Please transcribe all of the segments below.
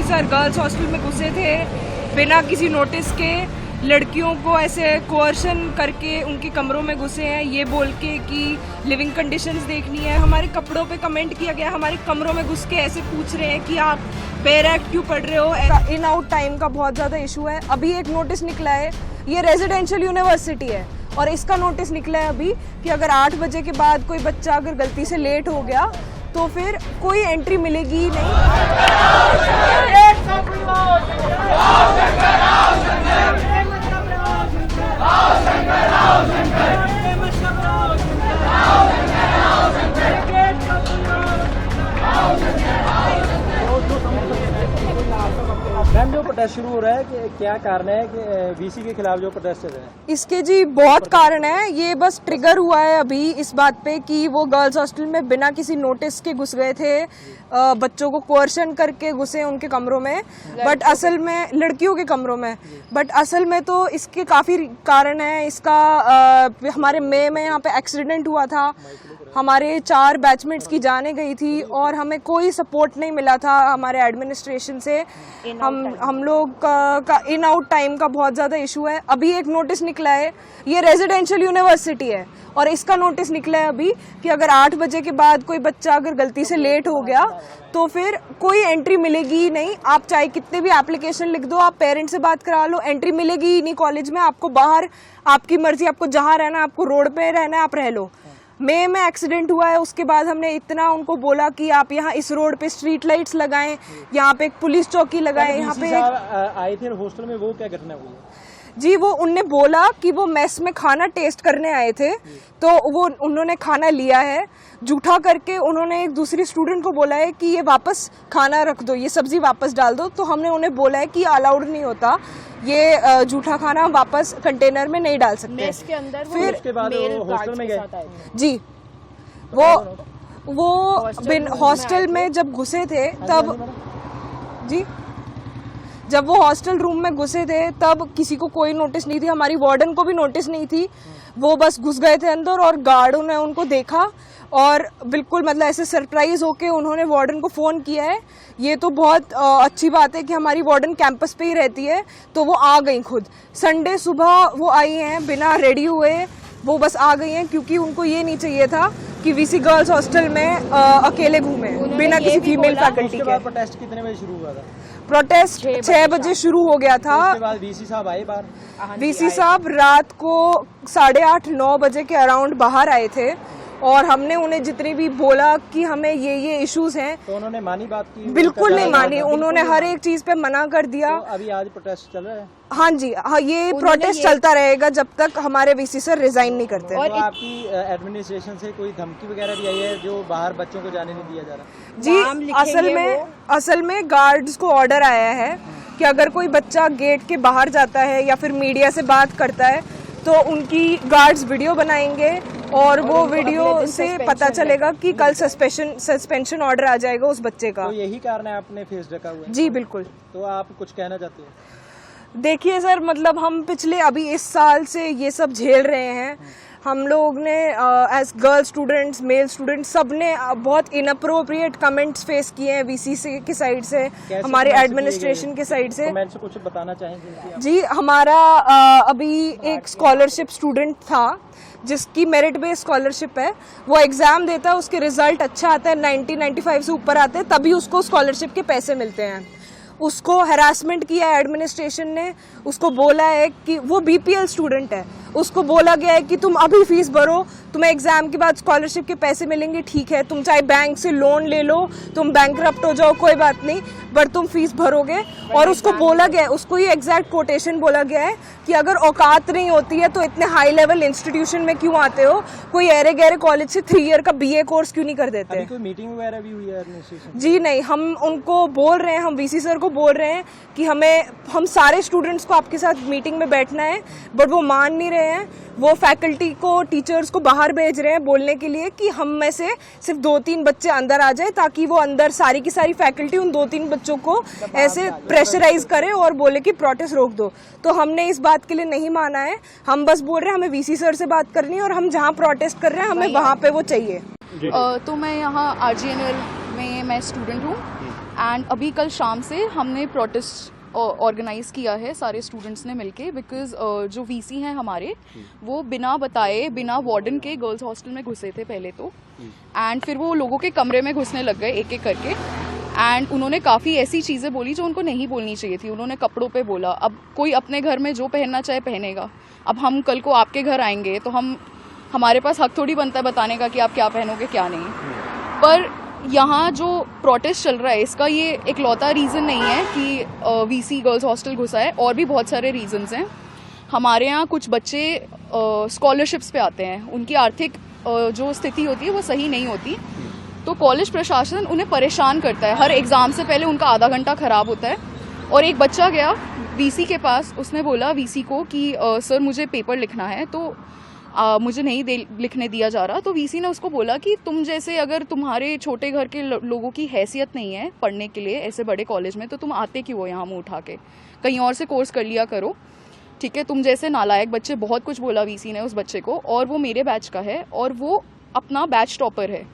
Sir girls hostel में घुसे थे बिना किसी नोटिस के, लड़कियों को ऐसे कोअर्शन करके उनके कमरों में घुसे हैं, ये बोल के कि लिविंग कंडीशंस देखनी है। हमारे कपड़ों पे कमेंट किया गया, हमारे कमरों में घुस के ऐसे पूछ रहे हैं कि आप बेयर एक्ट क्यों पढ़ रहे हो। इन आउट टाइम का बहुत ज़्यादा इशू है। अभी एक नोटिस निकला है, ये रेजिडेंशियल यूनिवर्सिटी है और इसका नोटिस निकला है अभी कि अगर 8 बजे के बाद कोई बच्चा अगर गलती से लेट हो गया तो फिर कोई एंट्री मिलेगी ही नहीं। मैम, जो प्रोटेस्ट शुरू हो रहा है कि क्या कारण है कि वीसी के खिलाफ जो प्रोटेस्ट चल रहा है? इसके जी बहुत कारण है। ये बस ट्रिगर हुआ है अभी इस बात पे कि वो गर्ल्स हॉस्टल में बिना किसी नोटिस के घुस गए थे, बच्चों को कोअर्शन करके घुसे उनके कमरों में, बट असल में लड़कियों के कमरों में, बट असल में तो इसके काफ़ी कारण है। इसका हमारे मई में यहाँ पे एक्सीडेंट हुआ था, हमारे 4 बैचमेट्स की जाने गई थी और हमें कोई सपोर्ट नहीं मिला था हमारे एडमिनिस्ट्रेशन से। हम लोग का इन आउट टाइम का बहुत ज़्यादा इशू है। अभी एक नोटिस निकला है, ये रेजिडेंशियल यूनिवर्सिटी है और इसका नोटिस निकला है अभी कि अगर 8 बजे के बाद कोई बच्चा अगर गलती से लेट हो गया तो फिर कोई एंट्री मिलेगी ही नहीं। आप चाहे कितने भी एप्लीकेशन लिख दो, आप पेरेंट्स से बात करा लो, एंट्री मिलेगी ही नहीं कॉलेज में। आपको बाहर, आपकी मर्जी, आपको जहाँ रहना है, आपको रोड पे रहना है, आप रह लो। मई में एक्सीडेंट हुआ है, उसके बाद हमने इतना उनको बोला कि आप यहाँ इस रोड पे स्ट्रीट लाइट्स लगाएं, यहाँ पे एक पुलिस चौकी लगाएं। यहाँ पे आए थे हॉस्टल में, वो क्या घटना हुई है? जी, वो उनने बोला कि वो मेस में खाना टेस्ट करने आए थे, तो वो उन्होंने खाना लिया है जूठा करके। उन्होंने एक दूसरी स्टूडेंट को बोला है कि ये वापस खाना रख दो, ये सब्जी वापस डाल दो। तो हमने उन्हें बोला है कि अलाउड नहीं होता, ये जूठा खाना वापस कंटेनर में नहीं डाल सकते। मेस के अंदर फिर उसके बाद हॉस्टल में गए जी, वो हॉस्टल में जब घुसे थे तब जी, जब वो हॉस्टल रूम में घुसे थे तब किसी को कोई नोटिस नहीं थी, हमारी वार्डन को भी नोटिस नहीं थी। वो बस घुस गए थे अंदर और गार्डों ने उनको देखा और बिल्कुल मतलब ऐसे सरप्राइज होके उन्होंने वार्डन को फ़ोन किया है। ये तो बहुत अच्छी बात है कि हमारी वार्डन कैंपस पे ही रहती है, तो वो आ गई खुद। संडे सुबह वो आई हैं बिना रेडी हुए, वो बस आ गई हैं क्योंकि उनको ये नहीं चाहिए था कि वीसी गर्ल्स हॉस्टल में अकेले घूमे बिना किसी फीमेल फैकल्टी के। प्रोटेस्ट कितने बजे शुरू हुआ था? प्रोटेस्ट 6 बजे शुरू हो गया था। उसके बाद वीसी साहब आए बाहर? वीसी साहब रात को 8:30-9 बजे के अराउंड बाहर आए थे और हमने उन्हें जितने भी बोला कि हमें ये इश्यूज हैं, तो उन्होंने मानी बात की? बिल्कुल नहीं मानी, उन्होंने हर एक चीज पे मना कर दिया। तो अभी आज प्रोटेस्ट चल रहा है? हाँ जी, हाँ, ये प्रोटेस्ट चलता रहेगा जब तक हमारे वीसी सर रिजाइन नहीं करते। और आपकी एडमिनिस्ट्रेशन से कोई धमकी वगैरह भी आई है जो बाहर बच्चों को जाने नहीं दिया जा रहा? जी, असल में गार्ड्स को ऑर्डर आया है कि अगर कोई बच्चा गेट के बाहर जाता है या फिर मीडिया से बात करता है तो उनकी गार्ड्स वीडियो बनाएंगे और वो वीडियो से पता चलेगा कि कल सस्पेंशन ऑर्डर आ जाएगा उस बच्चे का। तो यही कारण है आपने फेस ढका हुआ है? जी बिल्कुल। तो आप कुछ कहना चाहते हैं? देखिए सर, मतलब हम पिछले अभी इस साल से ये सब झेल रहे हैं। हम लोग ने as girl students, male students, सब ने बहुत इनअप्रोप्रिएट कमेंट्स फेस किए हैं वीसी से की साइड से, हमारे एडमिनिस्ट्रेशन के साइड से। कमेंट से कुछ बताना चाहेंगे? जी, हमारा अभी एक स्कॉलरशिप स्टूडेंट था जिसकी मेरिट बेस्ड स्कॉलरशिप है, वो एग्जाम देता है, उसके रिजल्ट अच्छा आता है, 90-95 से ऊपर आते हैं, तभी उसको स्कॉलरशिप के पैसे मिलते हैं। उसको हैरासमेंट किया है एडमिनिस्ट्रेशन ने, उसको बोला है कि वो बीपीएल स्टूडेंट है, उसको बोला गया है कि तुम अभी फीस भरो, तुम्हें एग्जाम के बाद स्कॉलरशिप के पैसे मिलेंगे, ठीक है, तुम चाहे बैंक से लोन ले लो, तुम बैंकरप्ट हो जाओ, कोई बात नहीं, पर तुम फीस भरोगे। और उसको बोला गया है, उसको ये एग्जैक्ट कोटेशन बोला गया है कि अगर औकात नहीं होती है तो इतने हाई लेवल इंस्टीट्यूशन में क्यों आते हो, कोई एरे गहरे कॉलेज से 3 ईयर का बीए कोर्स क्यों नहीं कर देते? अभी कोई मीटिंग वगैरह भी हुई है एडमिनिस्ट्रेशन? जी नहीं, हम उनको बोल रहे हैं, हम वीसी सर को बोल रहे हैं कि हम सारे स्टूडेंट्स को आपके साथ मीटिंग में बैठना है, बट वो मान नहीं रहे हैं। वो फैकल्टी को, टीचर्स को बाहर भेज रहे हैं बोलने के लिए कि हम में से सिर्फ 2-3 बच्चे अंदर आ जाए, ताकि वो अंदर सारी की सारी फैकल्टी उन 2-3 बच्चों को ऐसे प्रेशराइज करे और बोले कि प्रोटेस्ट रोक दो। तो हमने इस बात के लिए नहीं माना है, हम बस बोल रहे हैं हमें वीसी सर से बात करनी है और हम जहाँ प्रोटेस्ट कर रहे हैं हमें वहाँ पे वो चाहिए। तो मैं यहाँ RGNL में मैं स्टूडेंट हूँ एंड अभी कल शाम से हमने प्रोटेस्ट ऑर्गेनाइज किया है सारे स्टूडेंट्स ने मिलके, बिकॉज जो वीसी हैं हमारे वो बिना बताए बिना वार्डन के गर्ल्स हॉस्टल में घुसे थे पहले तो, एंड फिर वो लोगों के कमरे में घुसने लग गए एक एक करके, एंड उन्होंने काफ़ी ऐसी चीज़ें बोली जो उनको नहीं बोलनी चाहिए थी। उन्होंने कपड़ों पे बोला, अब कोई अपने घर में जो पहनना चाहे पहनेगा, अब हम कल को आपके घर आएंगे तो हमारे पास हक थोड़ी बनता है बताने का कि आप क्या पहनोगे क्या नहीं। पर यहाँ जो प्रोटेस्ट चल रहा है इसका ये इकलौता रीज़न नहीं है कि वीसी गर्ल्स हॉस्टल घुसा है, और भी बहुत सारे रीजंस हैं। हमारे यहाँ कुछ बच्चे स्कॉलरशिप्स पे आते हैं, उनकी आर्थिक जो स्थिति होती है वो सही नहीं होती, तो कॉलेज प्रशासन उन्हें परेशान करता है। हर एग्ज़ाम से पहले उनका आधा घंटा ख़राब होता है। और एक बच्चा गया वीसी के पास, उसने बोला वीसी को कि सर मुझे पेपर लिखना है, तो मुझे नहीं लिखने दिया जा रहा। तो वीसी ने उसको बोला कि तुम जैसे, अगर तुम्हारे छोटे घर के लोगों की हैसियत नहीं है पढ़ने के लिए ऐसे बड़े कॉलेज में, तो तुम आते क्यों हो यहाँ मुँह उठा के, कहीं और से कोर्स कर लिया करो, ठीक है। तुम जैसे नालायक बच्चे, बहुत कुछ बोला वीसी ने उस बच्चे को, और वो मेरे बैच का है और वो अपना बैच टॉपर है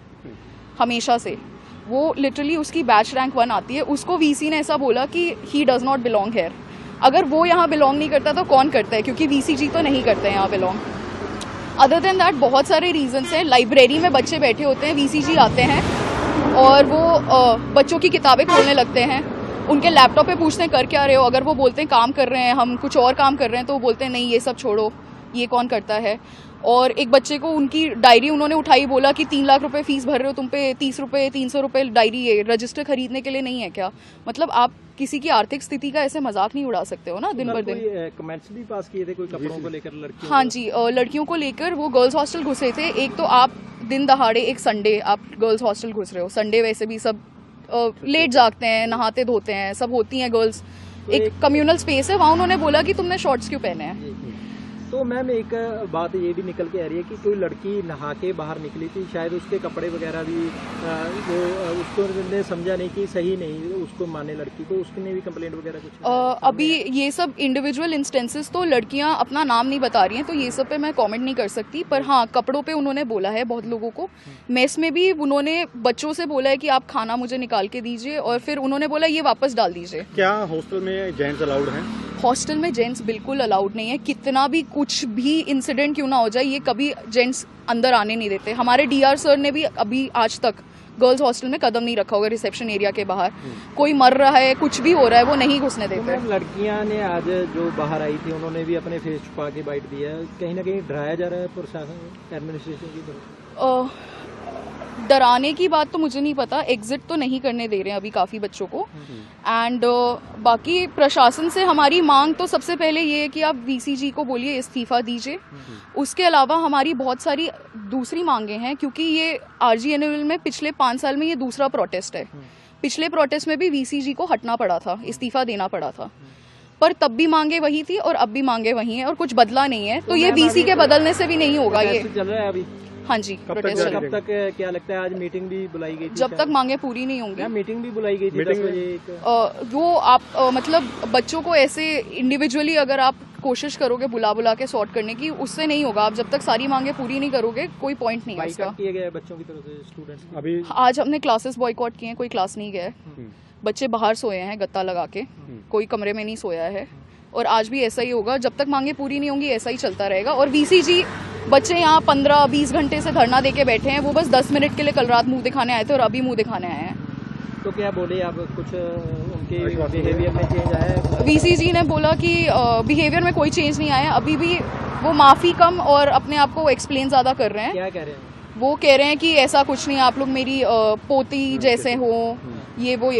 हमेशा से, वो लिटरली उसकी बैच रैंक 1 आती है। उसको वीसी ने ऐसा बोला कि he does not belong here. अगर वो यहाँ बिलोंग नहीं करता तो कौन करता है, क्योंकि वीसीजी तो नहीं करते हैं यहाँ बिलोंग। अदर देन दैट बहुत सारे रीजंस हैं। लाइब्रेरी में बच्चे बैठे होते हैं, वीसीजी आते हैं और वो बच्चों की किताबें खोलने लगते हैं, उनके लैपटॉप पे पूछते हैं कर क्या रहे हो, अगर वो बोलते हैं काम कर रहे हैं, हम कुछ और काम कर रहे हैं, तो वो बोलते हैं नहीं ये सब छोड़ो, ये कौन करता है। और एक बच्चे को उनकी डायरी उन्होंने उठाई, बोला कि 3 लाख रुपए फीस भर रहे हो, तुम पे 30 रुपए 300 रुपए डायरी रजिस्टर खरीदने के लिए नहीं है क्या। मतलब आप किसी की आर्थिक स्थिति का ऐसे मजाक नहीं उड़ा सकते हो ना दिन भर दिन। कमेंट्स भी पास किए थे कोई कपड़ों को लेकर लड़कियों? हाँ जी, लड़कियों को लेकर वो गर्ल्स हॉस्टल घुसे थे। एक तो आप दिन दहाड़े एक संडे आप गर्ल्स हॉस्टल घुस रहे हो, संडे वैसे भी सब लेट जागते हैं, नहाते धोते हैं, सब होती हैं गर्ल्स, एक कम्युनल स्पेस है वहाँ। उन्होंने बोला कि तुमने शॉर्ट्स क्यों पहने हैं। तो मैम एक बात ये भी निकल के आ रही है कि कोई लड़की नहा के बाहर निकली थी, शायद उसके कपड़े वगैरह भी वो उसको ने समझा नहीं कि सही नहीं, उसको माने लड़की को, उसने भी कंप्लेंट वगैरह कुछ अभी ये सब इंडिविजुअल इंस्टेंसेस तो लड़कियां अपना नाम नहीं बता रही हैं, तो ये सब पे मैं कमेंट नहीं कर सकती। पर हाँ, कपड़ों पे उन्होंने बोला है बहुत लोगों को। मेस में भी उन्होंने बच्चों से बोला है कि आप खाना मुझे निकाल के दीजिए, और फिर उन्होंने बोला ये वापस डाल दीजिए। क्या हॉस्टल में जेंट्स अलाउड हैं? हॉस्टल में जेंट्स बिल्कुल अलाउड नहीं है। कितना भी कुछ भी इंसिडेंट क्यों ना हो जाए, ये कभी जेंट्स अंदर आने नहीं देते। हमारे डीआर सर ने भी अभी आज तक गर्ल्स हॉस्टल में कदम नहीं रखा होगा रिसेप्शन एरिया के बाहर। कोई मर रहा है, कुछ भी हो रहा है, वो नहीं घुसने देते। तो लड़कियां ने आज जो बाहर आई थी उन्होंने भी अपने फेस छुपा के बाइट दिया, कहीं ना कहीं डराया जा रहा है प्रशासन एडमिनिस्ट्रेशन की तरफ। डराने की बात तो मुझे नहीं पता, एग्जिट तो नहीं करने दे रहे हैं अभी काफ़ी बच्चों को। एंड बाकी प्रशासन से हमारी मांग तो सबसे पहले ये है कि आप वीसीजी को बोलिए इस्तीफा दीजिए। उसके अलावा हमारी बहुत सारी दूसरी मांगे हैं, क्योंकि ये आरजीएनएल में पिछले 5 साल में ये दूसरा प्रोटेस्ट है। पिछले प्रोटेस्ट में भी वीसीजी को हटना पड़ा था, इस्तीफा देना पड़ा था, पर तब भी मांगे वही थी और अब भी मांगे वही हैं, और कुछ बदला नहीं है। तो ये वीसी के बदलने से भी नहीं होगा। ये चल रहा है अभी। हाँ जी, प्रोटेस्ट कब तक क्या लगता है? आज मीटिंग भी बुलाई गई थी, जब तक मांगे पूरी नहीं होंगी। मीटिंग भी बुलाई गई थी 10 बजे। वो आप मतलब बच्चों को ऐसे इंडिविजुअली अगर आप कोशिश करोगे बुला के सॉर्ट करने की, उससे नहीं होगा। आप जब तक सारी मांगे पूरी नहीं करोगे कोई पॉइंट नहीं है इसका। किए गए बच्चों की तरफ से स्टूडेंट्स अभी आज हमने क्लासेस बॉयकॉट किए हैं, कोई क्लास नहीं गया है। बच्चे बाहर सोए हैं गत्ता लगा के, कोई कमरे में नहीं सोया है, और आज भी ऐसा ही होगा। जब तक मांगे पूरी नहीं होंगी ऐसा ही चलता रहेगा। और वीसीजी बच्चे यहाँ 15-20 घंटे से धरना देके बैठे हैं, वो बस 10 मिनट के लिए कल रात मुंह दिखाने आए थे और अभी मुंह दिखाने आए हैं। तो क्या बोले आप, कुछ उनके बिहेवियर में चेंज आया है? वीसीजी ने बोला कि बिहेवियर में कोई चेंज नहीं आया, अभी भी वो माफ़ी कम और अपने आप को एक्सप्लेन ज़्यादा कर रहे हैं। क्या कह रहे हैं? वो कह रहे हैं कि ऐसा कुछ नहीं, आप लोग मेरी पोती जैसे हो, ये वो